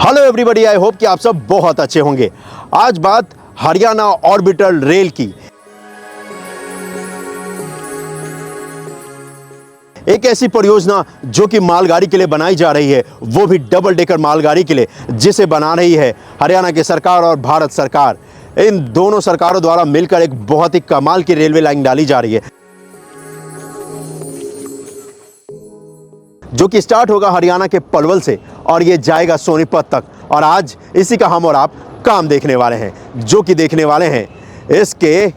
Hello everybody, I hope कि आप सब बहुत अच्छे होंगे। आज बात हरियाणा ऑर्बिटल रेल की। एक ऐसी परियोजना जो कि मालगाड़ी के लिए बनाई जा रही है, वो भी डबल डेकर मालगाड़ी के लिए, जिसे बना रही है हरियाणा की सरकार और भारत सरकार। इन दोनों सरकारों द्वारा मिलकर एक बहुत ही कमाल की रेलवे लाइन डाली जा रही है, जो कि स्टार्ट होगा हरियाणा के पलवल से और ये जाएगा सोनीपत तक। और आज इसी का हम और आप काम देखने वाले हैं, जो कि देखने वाले हैं इसके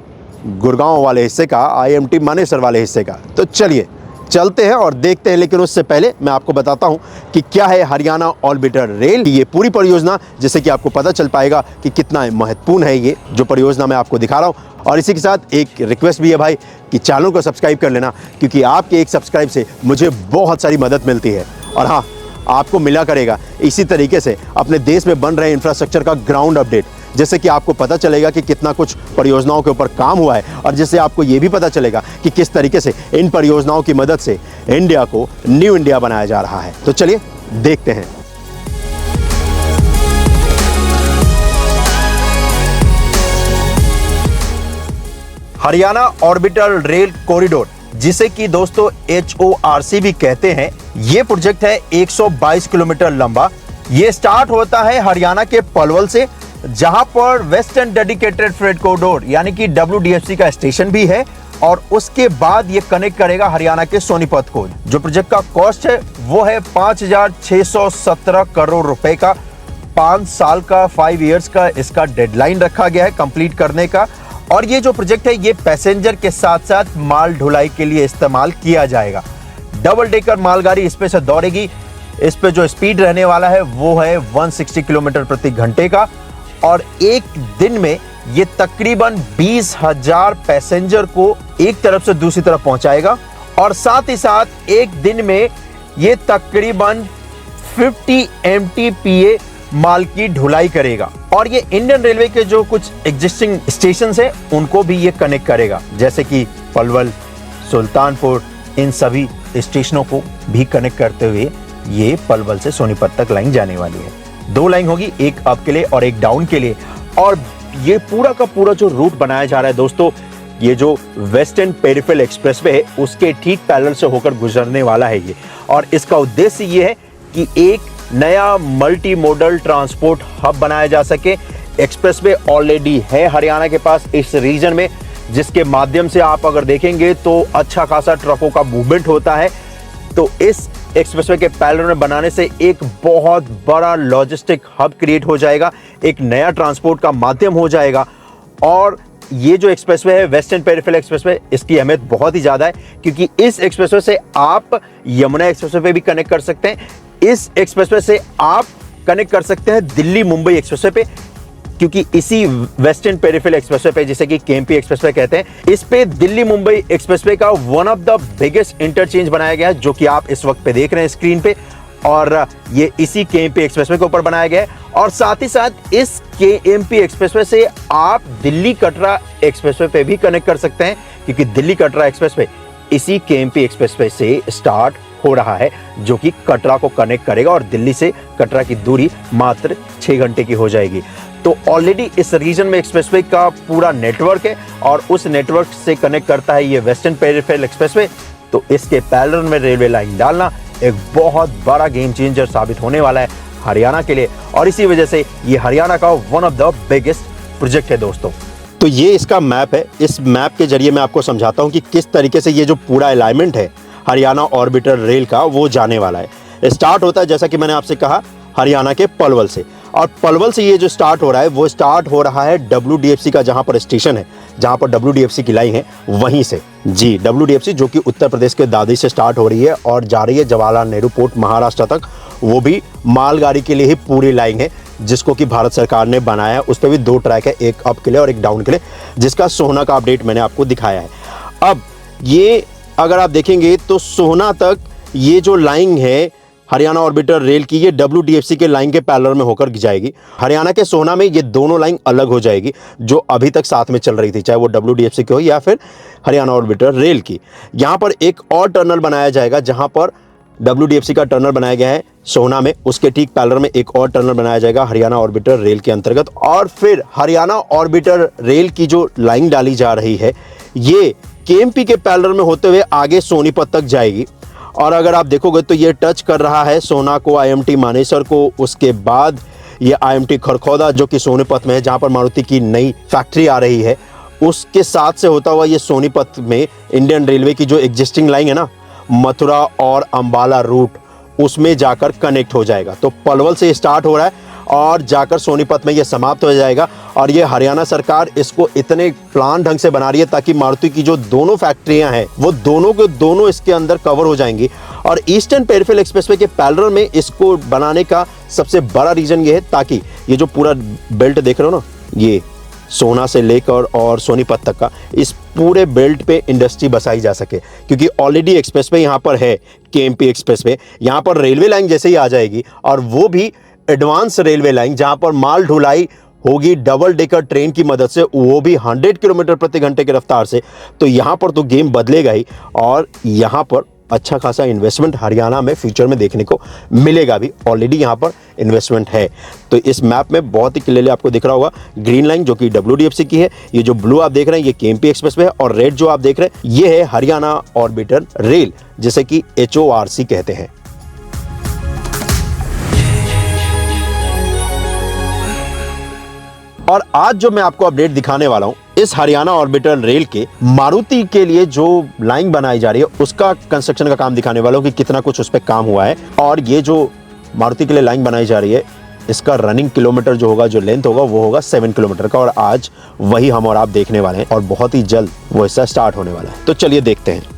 गुड़गांव वाले हिस्से का, IMT मानेसर वाले हिस्से का। तो चलिए चलते हैं और देखते हैं। लेकिन उससे पहले मैं आपको बताता हूं कि क्या है हरियाणा ऑर्बिटर रेल, ये पूरी परियोजना, जिससे कि आपको पता चल पाएगा कि कितना महत्वपूर्ण है ये जो परियोजना मैं आपको दिखा रहा हूं। और इसी के साथ एक रिक्वेस्ट भी है भाई कि चैनल को सब्सक्राइब कर लेना, क्योंकि आपके एक सब्सक्राइब से मुझे बहुत सारी मदद मिलती है। और हाँ, आपको मिला करेगा इसी तरीके से अपने देश में बन रहे इंफ्रास्ट्रक्चर का ग्राउंड अपडेट, जिससे कि आपको पता चलेगा कि कितना कुछ परियोजनाओं के ऊपर काम हुआ है, और जिससे आपको ये भी पता चलेगा कि किस तरीके से इन परियोजनाओं की मदद से इंडिया को न्यू इंडिया बनाया जा रहा है। तो चलिए देखते हैं। हरियाणा ऑर्बिटल रेल कॉरिडोर, जिसे कि दोस्तों HORC भी कहते हैं, ये प्रोजेक्ट है 122 किलोमीटर लंबा। ये स्टार्ट होता है हरियाणा के पलवल से, जहां पर वेस्टर्न डेडिकेटेड फ्रेट कॉरिडोर यानी कि WDFC का स्टेशन भी है, और उसके बाद ये कनेक्ट करेगा हरियाणा के सोनीपत को। जो प्रोजेक्ट का कॉस्ट है वो है 5,617 करोड़ रुपए का। 5 साल का, 5 इयर्स का इसका डेडलाइन रखा गया है कंप्लीट करने का। और ये जो प्रोजेक्ट है ये पैसेंजर के साथ साथ माल ढुलाई के लिए इस्तेमाल किया जाएगा। डबल डेकर मालगाड़ी इस पे से दौड़ेगी। इस पे जो स्पीड रहने वाला है वो है 160 किलोमीटर प्रति घंटे का, और एक दिन में ये तकरीबन 20,000 पैसेंजर को एक तरफ से दूसरी तरफ पहुंचाएगा। और साथ ही साथ एक दिन में ये तकरीबन 50 MTPA माल की ढुलाई करेगा। और ये इंडियन रेलवे के जो कुछ एग्जिस्टिंग स्टेशन है उनको भी ये कनेक्ट करेगा, जैसे कि पलवल, सुल्तानपुर, इन सभी स्टेशनों को भी कनेक्ट करते हुए ये पलवल से सोनीपत तक लाइन जाने वाली है। 2 लाइन होगी, एक अप के लिए और एक डाउन के लिए। और ये पूरा का पूरा जो रूट बनाया जा रहा है दोस्तों, ये जो वेस्टर्न पेरिफेरल एक्सप्रेसवे है उसके ठीक पैरेलल से होकर गुजरने वाला है ये। और इसका उद्देश्य ये है कि एक नया मल्टी मॉडल ट्रांसपोर्ट हब बनाया जा सके। एक्सप्रेसवे ऑलरेडी है हरियाणा के पास इस रीजन में, जिसके माध्यम से आप अगर देखेंगे तो अच्छा खासा ट्रकों का मूवमेंट होता है। तो इस एक्सप्रेसवे के पैरेलल में बनाने से एक बहुत बड़ा लॉजिस्टिक हब क्रिएट हो जाएगा, एक नया ट्रांसपोर्ट का माध्यम हो जाएगा। और ये जो एक्सप्रेसवे है वेस्टर्न पेरिफेरल एक्सप्रेसवे, इसकी अहमियत बहुत ही ज्यादा है, क्योंकि इस एक्सप्रेसवे से आप यमुना एक्सप्रेसवे पे भी कनेक्ट कर सकते हैं। इस एक्सप्रेसवे से आप कनेक्ट कर सकते हैं दिल्ली मुंबई एक्सप्रेसवे पे, क्योंकि इसी वेस्टर्न पेरिफेरल एक्सप्रेसवे पे, जिसे कि KMP एक्सप्रेसवे कहते हैं, इस पे दिल्ली मुंबई एक्सप्रेसवे का one of the biggest interchange बनाया गया है, जो कि आप इस वक्त पे देख रहे हैं स्क्रीन पे। और ये इसी KMP एक्सप्रेसवे के ऊपर बनाया गया है। और साथ ही साथ इस KMP एक्सप्रेसवे से आप दिल्ली कटरा एक्सप्रेसवे पे भी कनेक्ट कर सकते हैं, क्योंकि दिल्ली कटरा एक्सप्रेसवे इसी KMP एक्सप्रेसवे से स्टार्ट हो रहा है, जो कि कटरा को कनेक्ट करेगा। और दिल्ली से कटरा की दूरी मात्र 6 घंटे की हो जाएगी। तो ऑलरेडी इस रीजन में एक्सप्रेसवे का पूरा नेटवर्क है, और उस नेटवर्क से कनेक्ट करता है ये वेस्टर्न पेरिफेरल एक्सप्रेसवे। तो इसके पैरेलल में रेलवे लाइन डालना एक बहुत बड़ा गेम चेंजर साबित होने वाला है हरियाणा के लिए। और इसी वजह से ये हरियाणा का one of the biggest project है दोस्तों। तो ये इसका मैप है। इस मैप के जरिए मैं आपको समझाता हूँ कि किस तरीके से ये जो पूरा अलाइनमेंट है हरियाणा ऑर्बिटर रेल का वो जाने वाला है। स्टार्ट होता है, जैसा कि मैंने आपसे कहा, हरियाणा के पलवल से। और पलवल से ये जो स्टार्ट हो रहा है वो स्टार्ट हो रहा है WDFC का, जहां पर स्टेशन है, जहां पर WDFC की लाइन है, वहीं से। जी, WDFC जो कि उत्तर प्रदेश के दादरी से स्टार्ट हो रही है और जा रही है जवाहरलाल नेहरू पोर्ट महाराष्ट्र तक। वो भी मालगाड़ी के लिए ही पूरी लाइन है, जिसको कि भारत सरकार ने बनाया है। उस पर भी 2 ट्रैक है, एक अप के लिए और एक डाउन के लिए, जिसका सोहना का अपडेट मैंने आपको दिखाया है। अब ये अगर आप देखेंगे तो सोहना तक ये जो लाइन है हरियाणा ऑर्बिटर रेल की, ये WDFC के लाइन के पैरेलल में होकर जाएगी। हरियाणा के सोहना में ये दोनों लाइन अलग हो जाएगी, जो अभी तक साथ में चल रही थी, चाहे वो WDFC की हो या फिर हरियाणा ऑर्बिटर रेल की। यहाँ पर एक और टनल बनाया जाएगा, जहाँ पर WDFC का टनल बनाया गया है सोहना में, उसके ठीक पैरेलल में एक और टनल बनाया जाएगा हरियाणा ऑर्बिटर रेल के अंतर्गत। और फिर हरियाणा ऑर्बिटर रेल की जो लाइन डाली जा रही है ये KMP के पैरेलल में होते हुए आगे सोनीपत तक जाएगी। और अगर आप देखोगे तो ये टच कर रहा है सोहना को, IMT मानेसर को, उसके बाद ये IMT खरखौदा जो कि सोनीपत में है, जहां पर मारुति की नई फैक्ट्री आ रही है, उसके साथ से होता हुआ ये सोनीपत में इंडियन रेलवे की जो एग्जिस्टिंग लाइन है ना, मथुरा और अंबाला रूट, उसमें जाकर कनेक्ट हो जाएगा। तो पलवल से स्टार्ट हो रहा है और जाकर सोनीपत में ये समाप्त हो जाएगा। और ये हरियाणा सरकार इसको इतने प्लान ढंग से बना रही है ताकि मारुति की जो दोनों फैक्ट्रियां हैं वो दोनों के दोनों इसके अंदर कवर हो जाएंगी। और ईस्टर्न पेरिफेरल एक्सप्रेसवे के पैरेलल में इसको बनाने का सबसे बड़ा रीजन ये है ताकि ये जो पूरा बेल्ट देख रहे हो ना, ये सोहना से लेकर और सोनीपत तक का, इस पूरे बेल्ट पे इंडस्ट्री बसाई जा सके। क्योंकि ऑलरेडी एक्सप्रेसवे यहाँ पर है, KMP एक्सप्रेसवे, यहाँ पर रेलवे लाइन जैसे ही आ जाएगी और वो भी एडवांस रेलवे लाइन जहाँ पर माल ढुलाई होगी डबल डेकर ट्रेन की मदद से, वो भी 100 किलोमीटर प्रति घंटे की रफ्तार से। तो यहाँ पर तो गेम बदलेगा ही और यहाँ पर अच्छा खासा इन्वेस्टमेंट हरियाणा में फ्यूचर में देखने को मिलेगा भी। ऑलरेडी यहाँ पर इन्वेस्टमेंट है। तो इस मैप में बहुत ही क्लियरली आपको दिख रहा होगा ग्रीन लाइन जो कि WDFC की है, ये जो ब्लू आप देख रहे हैं ये KMP एक्सप्रेसवे है, और रेड जो आप देख रहे हैं ये है हरियाणा ऑर्बिटर रेल, जिसे कि HORC कहते हैं। और आज जो मैं आपको अपडेट दिखाने वाला हूं, इस हरियाणा ऑर्बिटर रेल के मारुति के लिए जो लाइन बनाई जा रही है उसका कंस्ट्रक्शन का काम दिखाने वाला हूं कि कितना कुछ उस पर काम हुआ है। और ये जो मारुति के लिए लाइन बनाई जा रही है इसका रनिंग किलोमीटर जो होगा, जो लेंथ होगा, वो होगा 7 किलोमीटर का। और आज वही हम और आप देखने वाले हैं और बहुत ही जल्द वो हिस्सा स्टार्ट होने वाला है। तो चलिए देखते हैं।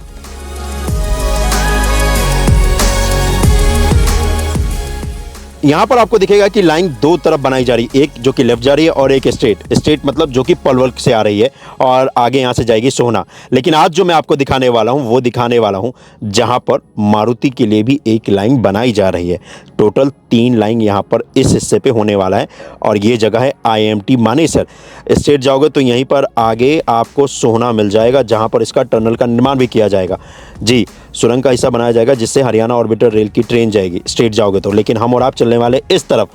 यहाँ पर आपको दिखेगा कि लाइन दो तरफ बनाई जा रही है, एक जो कि लेफ्ट जा रही है और एक स्ट्रेट मतलब जो कि पलवल से आ रही है और आगे यहाँ से जाएगी सोहना। लेकिन आज जो मैं आपको दिखाने वाला हूँ वो दिखाने वाला हूँ जहाँ पर मारुति के लिए भी एक लाइन बनाई जा रही है। टोटल 3 लाइन यहाँ पर इस हिस्से पे होने वाला है और ये जगह है IMT मानेसर। स्ट्रेट जाओगे तो यहीं पर आगे आपको सोहना मिल जाएगा जहाँ पर इसका टनल का निर्माण भी किया जाएगा। जी, सुरंग का हिस्सा बनाया जाएगा जिससे हरियाणा ऑर्बिटर रेल की ट्रेन जाएगी स्ट्रेट जाओगे तो। लेकिन हम और आप चलने वाले इस तरफ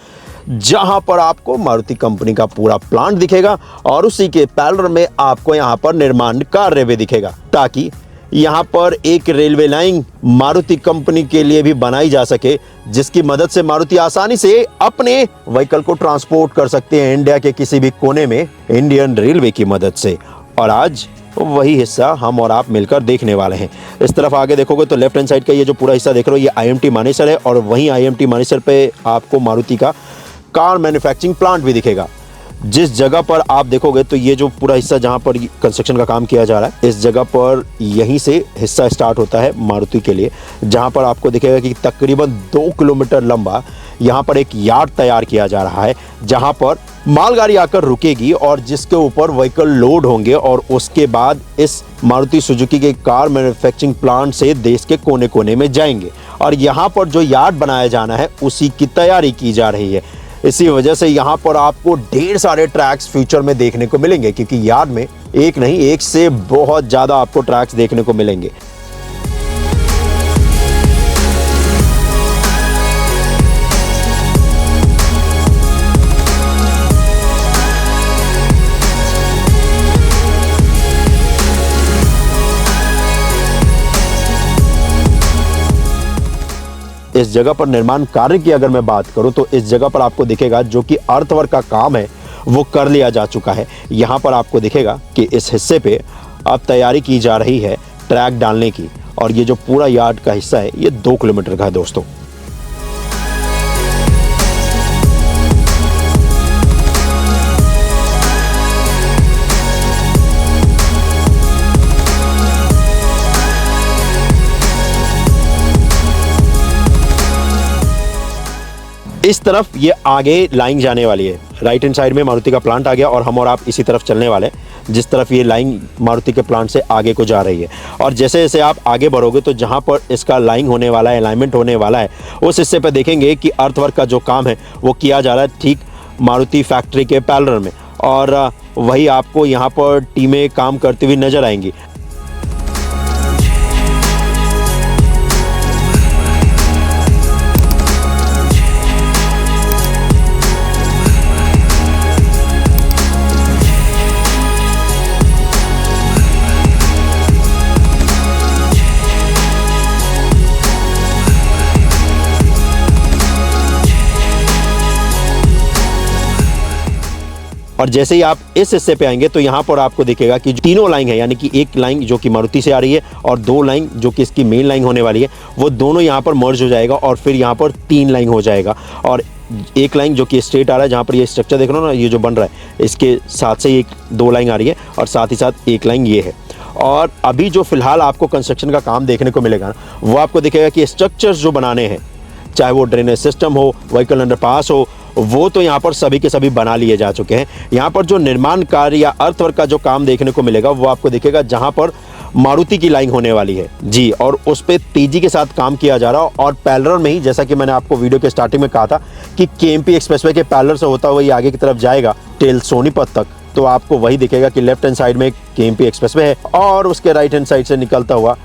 जहां पर आपको मारुति कंपनी का पूरा प्लांट दिखेगा और उसी के पैरेलल में आपको यहां पर निर्माण कार्य भी दिखेगा, ताकि यहां पर एक रेलवे लाइन मारुति कंपनी के लिए भी बनाई जा सके जिसकी मदद से मारुति आसानी से अपने व्हीकल को ट्रांसपोर्ट कर सकते हैं इंडिया के किसी भी कोने में इंडियन रेलवे की मदद से। और आज वही हिस्सा हम और आप मिलकर देखने वाले हैं। इस तरफ आगे देखोगे तो लेफ्ट हैंड साइड का ये जो पूरा हिस्सा देख रहे हो ये IMT मानेसर है और वहीं IMT मानेसर पे आपको मारुति का कार मैन्युफैक्चरिंग प्लांट भी दिखेगा। जिस जगह पर आप देखोगे तो ये जो पूरा हिस्सा जहां पर कंस्ट्रक्शन का काम किया जा रहा है, इस जगह पर यहीं से हिस्सा स्टार्ट होता है मारुति के लिए, जहां पर आपको दिखेगा कि तकरीबन 2 किलोमीटर लंबा यहाँ पर एक यार्ड तैयार किया जा रहा है जहां पर मालगाड़ी आकर रुकेगी और जिसके ऊपर व्हीकल लोड होंगे और उसके बाद इस मारुति सुजुकी के कार मैन्युफैक्चरिंग प्लांट से देश के कोने कोने में जाएंगे। और यहाँ पर जो यार्ड बनाया जाना है उसी की तैयारी की जा रही है। इसी वजह से यहाँ पर आपको ढेर सारे ट्रैक्स फ्यूचर में देखने को मिलेंगे, क्योंकि यार्ड में एक नहीं एक से बहुत ज़्यादा आपको ट्रैक्स देखने को मिलेंगे। इस जगह पर निर्माण कार्य की अगर मैं बात करूं तो इस जगह पर आपको दिखेगा जो कि अर्थवर्क का काम है वो कर लिया जा चुका है। यहां पर आपको दिखेगा कि इस हिस्से पे अब तैयारी की जा रही है ट्रैक डालने की और ये जो पूरा यार्ड का हिस्सा है ये 2 किलोमीटर का है दोस्तों। इस तरफ ये आगे लाइन जाने वाली है। राइट हैंड साइड में मारुति का प्लांट आ गया और हम और आप इसी तरफ चलने वाले हैं जिस तरफ ये लाइन मारुति के प्लांट से आगे को जा रही है। और जैसे जैसे आप आगे बढ़ोगे तो जहां पर इसका लाइन होने वाला है, अलाइनमेंट होने वाला है, उस हिस्से पे देखेंगे कि अर्थवर्क का जो काम है वो किया जा रहा है ठीक मारुति फैक्ट्री के पैरेलल में। और वही आपको यहाँ पर टीमें काम करती हुई नजर आएंगी। और जैसे ही आप इस हिस्से पे आएंगे तो यहाँ पर आपको दिखेगा कि तीनों लाइन है, यानी कि एक लाइन जो कि मारुति से आ रही है और 2 लाइन जो कि इसकी मेन लाइन होने वाली है, वो दोनों यहाँ पर मर्ज हो जाएगा और फिर यहाँ पर 3 लाइन हो जाएगा। और एक लाइन जो कि स्ट्रेट आ रहा है, जहाँ पर ये स्ट्रक्चर देख रहे हो ना, ये जो बन रहा है इसके साथ से एक 2 लाइन आ रही है और साथ ही साथ एक लाइन ये है। और अभी जो फिलहाल आपको कंस्ट्रक्शन का काम देखने को मिलेगा ना, वो आपको दिखेगा कि स्ट्रक्चर्स जो बनाने हैं, चाहे वो ड्रेनेज सिस्टम हो, व्हीकल अंडरपास हो, वो तो यहाँ पर सभी के सभी बना लिए जा चुके हैं। यहाँ पर जो निर्माण कार्य या अर्थवर्क का जो काम देखने को मिलेगा वो आपको दिखेगा जहाँ पर मारुति की लाइन होने वाली है जी, और उस पर तेजी के साथ काम किया जा रहा है। और पैरेलल में ही, जैसा कि मैंने आपको वीडियो के स्टार्टिंग में कहा था कि केएमपी एक्सप्रेसवे के पैरेलल से होता हुआ ये आगे की तरफ जाएगा टिल सोनीपत तक, तो आपको वही दिखेगा कि लेफ्ट हैंड साइड में केएमपी एक्सप्रेसवे है और उसके राइट हैंड साइड से निकलता हुआ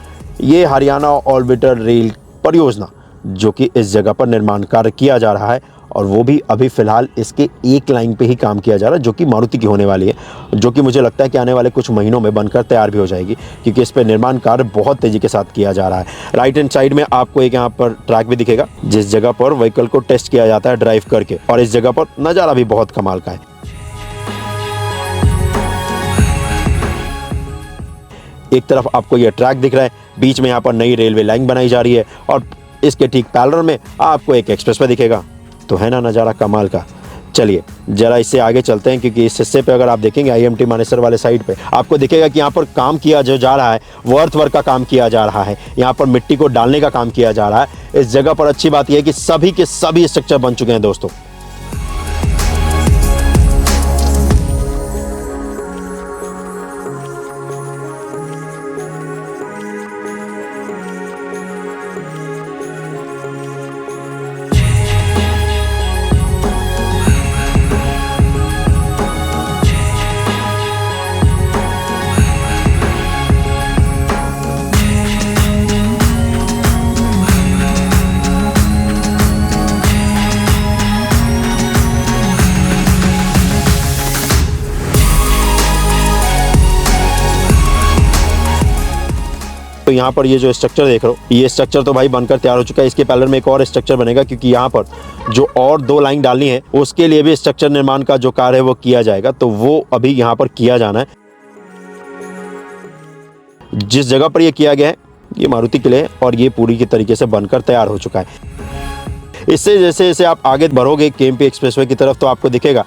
ये हरियाणा ऑर्बिटर रेल परियोजना, जो कि इस जगह पर निर्माण कार्य किया जा रहा है। और वो भी अभी फ़िलहाल इसके एक लाइन पे ही काम किया जा रहा है, जो कि मारुति की होने वाली है, जो कि मुझे लगता है कि आने वाले कुछ महीनों में बनकर तैयार भी हो जाएगी, क्योंकि इस पे निर्माण कार्य बहुत तेज़ी के साथ किया जा रहा है। राइट हैंड साइड में आपको एक यहाँ पर ट्रैक भी दिखेगा, जिस जगह पर व्हीकल को टेस्ट किया जाता है ड्राइव करके, और इस जगह पर नज़ारा भी बहुत कमाल का है। एक तरफ आपको यह ट्रैक दिख रहा है, बीच में यहाँ पर नई रेलवे लाइन बनाई जा रही है और इसके ठीक पैरेलल में आपको एक एक्सप्रेसवे दिखेगा। तो है ना नज़ारा कमाल का। चलिए जरा इससे आगे चलते हैं, क्योंकि इस हिस्से पे अगर आप देखेंगे आईएमटी मानेसर वाले साइड पे आपको दिखेगा कि यहाँ पर काम किया जो जा रहा है वो अर्थवर्क का काम किया जा रहा है। यहाँ पर मिट्टी को डालने का काम किया जा रहा है। इस जगह पर अच्छी बात यह है कि सभी के सभी स्ट्रक्चर बन चुके हैं दोस्तों। तो यहाँ पर ये जो स्ट्रक्चर देख रहे हो, ये स्ट्रक्चर तो भाई बनकर तैयार हो चुका है। इसके पैरेलल में एक और स्ट्रक्चर बनेगा, क्योंकि यहाँ पर जो और 2 लाइन डालनी है उसके लिए भी स्ट्रक्चर निर्माण का जो कार्य है वो किया जाएगा। तो वो अभी यहाँ पर किया जाना है। जिस जगह पर ये किया गया है ये मारुति के लिए है और ये पूरी की तरीके से बनकर तैयार हो चुका है। इससे जैसे जैसे आप आगे बढ़ोगे केएमपी एक्सप्रेसवे की तरफ, तो आपको दिखेगा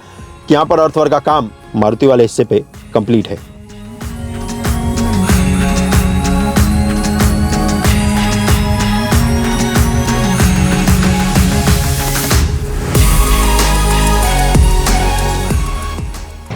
कि यहाँ पर अर्थवर्क का काम मारुति वाले हिस्से पे कंप्लीट है।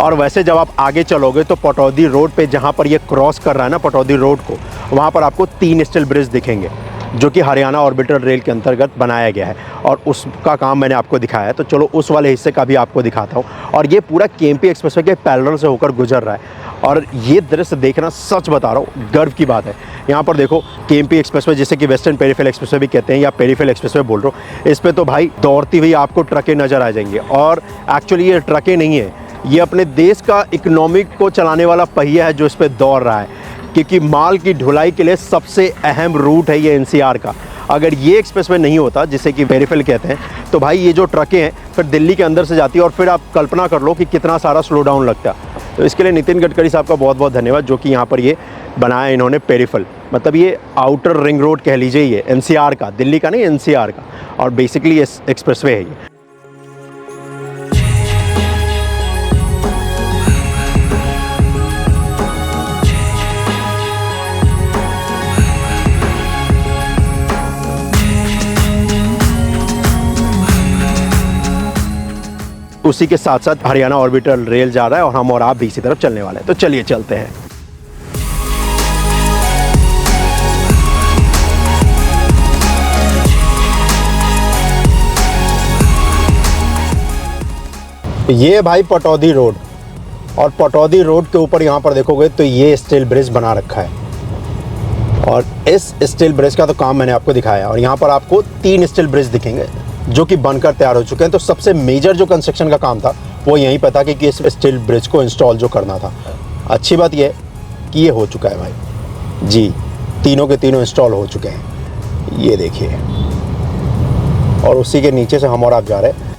और वैसे जब आप आगे चलोगे तो पटौदी रोड पे जहाँ पर ये क्रॉस कर रहा है ना पटौदी रोड को, वहाँ पर आपको 3 स्टील ब्रिज दिखेंगे, जो कि हरियाणा ऑर्बिटर रेल के अंतर्गत बनाया गया है और उसका काम मैंने आपको दिखाया है। तो चलो उस वाले हिस्से का भी आपको दिखाता हूँ। और ये पूरा केएमपी एक्सप्रेसवे के पैरेलल से होकर गुजर रहा है और ये दृश्य देखना सच बता रहा हूँ गर्व की बात है। यहाँ पर देखो केएमपी एक्सप्रेसवे, जिसे कि वेस्टर्न पेरिफेरल एक्सप्रेसवे भी कहते हैं या पेरिफेरल एक्सप्रेसवे बोल रहा हूँ, इस पर तो भाई दौड़ती हुई आपको ट्रकें नज़र आ जाएंगी। और एक्चुअली ये ट्रकें नहीं है, ये अपने देश का इकोनॉमिक को चलाने वाला पहिया है जो इस पर दौड़ रहा है, क्योंकि माल की ढुलाई के लिए सबसे अहम रूट है ये एनसीआर का। अगर ये एक्सप्रेसवे नहीं होता, जिसे कि पेरिफेरल कहते हैं, तो भाई ये जो ट्रकें हैं फिर दिल्ली के अंदर से जाती है और फिर आप कल्पना कर लो कि कितना सारा स्लो डाउन लगता है। तो इसके लिए नितिन गडकरी साहब का बहुत बहुत धन्यवाद, जो कि यहाँ पर ये बनाया इन्होंने पेरिफेरल, मतलब ये आउटर रिंग रोड कह लीजिए, ये एनसीआर का, दिल्ली का नहीं एनसीआर का, और बेसिकली ये एक्सप्रेसवे है ये। उसी के साथ साथ हरियाणा ऑर्बिटल रेल जा रहा है और हम और आप भी इसी तरफ चलने वाले हैं। तो चलिए चलते हैं। ये भाई पटौदी रोड, और पटौदी रोड के ऊपर यहाँ पर देखोगे तो ये स्टील ब्रिज बना रखा है और इस स्टील ब्रिज का तो काम मैंने आपको दिखाया। और यहाँ पर आपको 3 स्टील ब्रिज दिखेंगे जो कि बनकर तैयार हो चुके हैं। तो सबसे मेजर जो कंस्ट्रक्शन का काम था वो यहीं पे था कि इस स्टील ब्रिज को इंस्टॉल जो करना था। अच्छी बात ये है कि ये हो चुका है भाई जी, तीनों के तीनों इंस्टॉल हो चुके हैं, ये देखिए। और उसी के नीचे से हम और आप जा रहे हैं।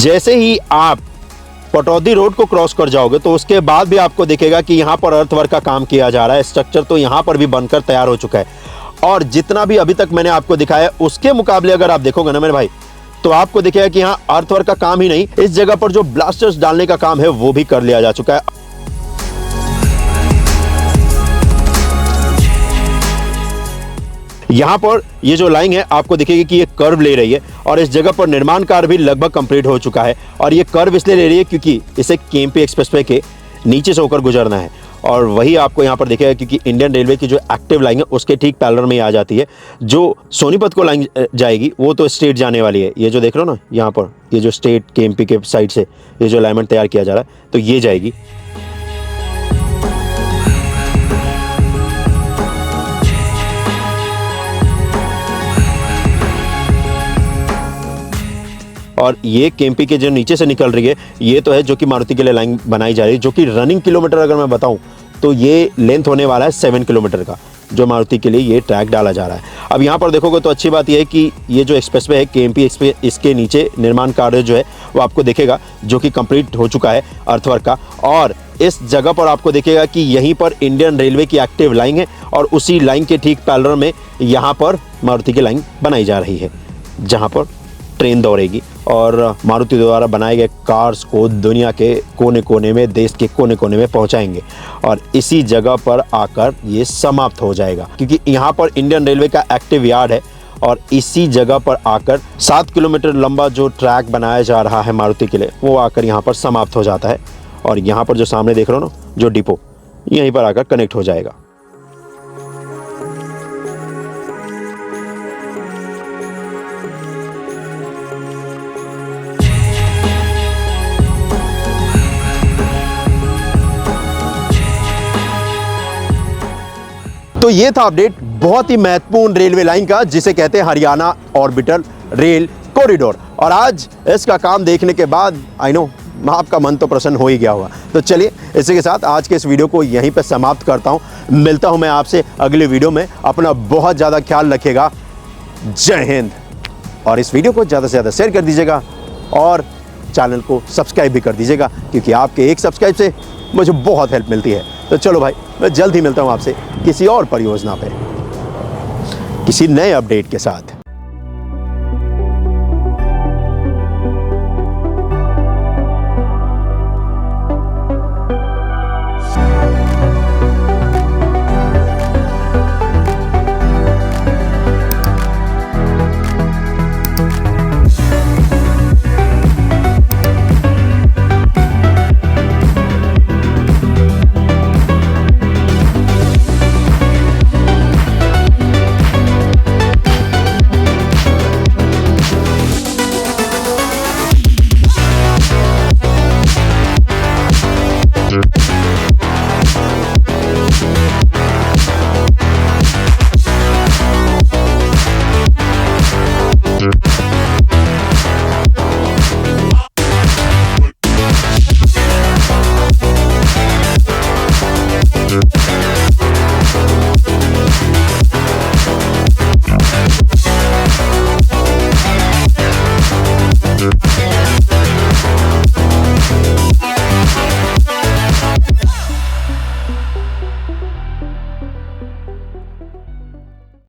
जैसे ही आप पटौदी रोड को क्रॉस कर जाओगे तो उसके बाद भी आपको दिखेगा कि यहाँ पर अर्थवर्क का काम किया जा रहा है। स्ट्रक्चर तो यहाँ पर भी बनकर तैयार हो चुका है, और जितना भी अभी तक मैंने आपको दिखाया उसके मुकाबले अगर आप देखोगे ना मेरे भाई, तो आपको दिखेगा कि यहाँ अर्थवर्क का काम ही नहीं, इस जगह पर जो ब्लास्टर्स डालने का काम है वो भी कर लिया जा चुका है। यहाँ पर ये जो लाइन है आपको दिखेगी कि ये कर्व ले रही है, और इस जगह पर निर्माण कार्य भी लगभग कंप्लीट हो चुका है। और ये कर्व इसलिए ले रही है क्योंकि इसे केएमपी एक्सप्रेसवे के नीचे से होकर गुजरना है, और वही आपको यहाँ पर दिखेगा क्योंकि इंडियन रेलवे की जो एक्टिव लाइन है उसके ठीक पैरेलल में आ जाती है। जो सोनीपत को लाइन जाएगी वो तो स्ट्रेट जाने वाली है। ये जो देख रहे हो ना यहाँ पर, ये जो स्टेट केएमपी के साइड से ये जो अलाइनमेंट तैयार किया जा रहा है तो ये जाएगी। और ये केएमपी के जो नीचे से निकल रही है ये तो है जो कि मारुति के लिए लाइन बनाई जा रही है, जो कि रनिंग किलोमीटर अगर मैं बताऊं तो ये लेंथ होने वाला है 7 किलोमीटर का, जो मारुति के लिए ये ट्रैक डाला जा रहा है। अब यहाँ पर देखोगे तो अच्छी बात यह है कि ये जो एक्सप्रेसवे है केएमपी एक्सप्रेस, इसके नीचे निर्माण कार्य जो है वो आपको दिखेगा जो कि कंप्लीट हो चुका है अर्थवर्क का। और इस जगह पर आपको दिखेगा कि यहीं पर इंडियन रेलवे की एक्टिव लाइन है, और उसी लाइन के ठीक पैरेलल में यहाँ पर मारुति की लाइन बनाई जा रही है, जहाँ पर ट्रेन दौड़ेगी और मारुति द्वारा बनाए गए कार्स को दुनिया के कोने कोने में, देश के कोने कोने में पहुंचाएंगे। और इसी जगह पर आकर ये समाप्त हो जाएगा, क्योंकि यहाँ पर इंडियन रेलवे का एक्टिव यार्ड है, और इसी जगह पर आकर 7 किलोमीटर लंबा जो ट्रैक बनाया जा रहा है मारुति के लिए वो आकर यहाँ पर समाप्त हो जाता है। और यहाँ पर जो सामने देख रहे हो ना जो डिपो, यहीं पर आकर कनेक्ट हो जाएगा। तो ये था अपडेट बहुत ही महत्वपूर्ण रेलवे लाइन का, जिसे कहते हैं हरियाणा ऑर्बिटल रेल कॉरिडोर। और आज इसका काम देखने के बाद आई नो आपका मन तो प्रसन्न हो ही गया होगा। तो चलिए इसी के साथ आज के इस वीडियो को यहीं पे समाप्त करता हूँ। मिलता हूँ मैं आपसे अगले वीडियो में। अपना बहुत ज़्यादा ख्याल रखिएगा। जय हिंद। और इस वीडियो को ज़्यादा से ज़्यादा शेयर कर दीजिएगा, और चैनल को सब्सक्राइब भी कर दीजिएगा, क्योंकि आपके एक सब्सक्राइब से मुझे बहुत हेल्प मिलती है। तो चलो भाई, मैं जल्द ही मिलता हूँ आपसे किसी और परियोजना पे, किसी नए अपडेट के साथ।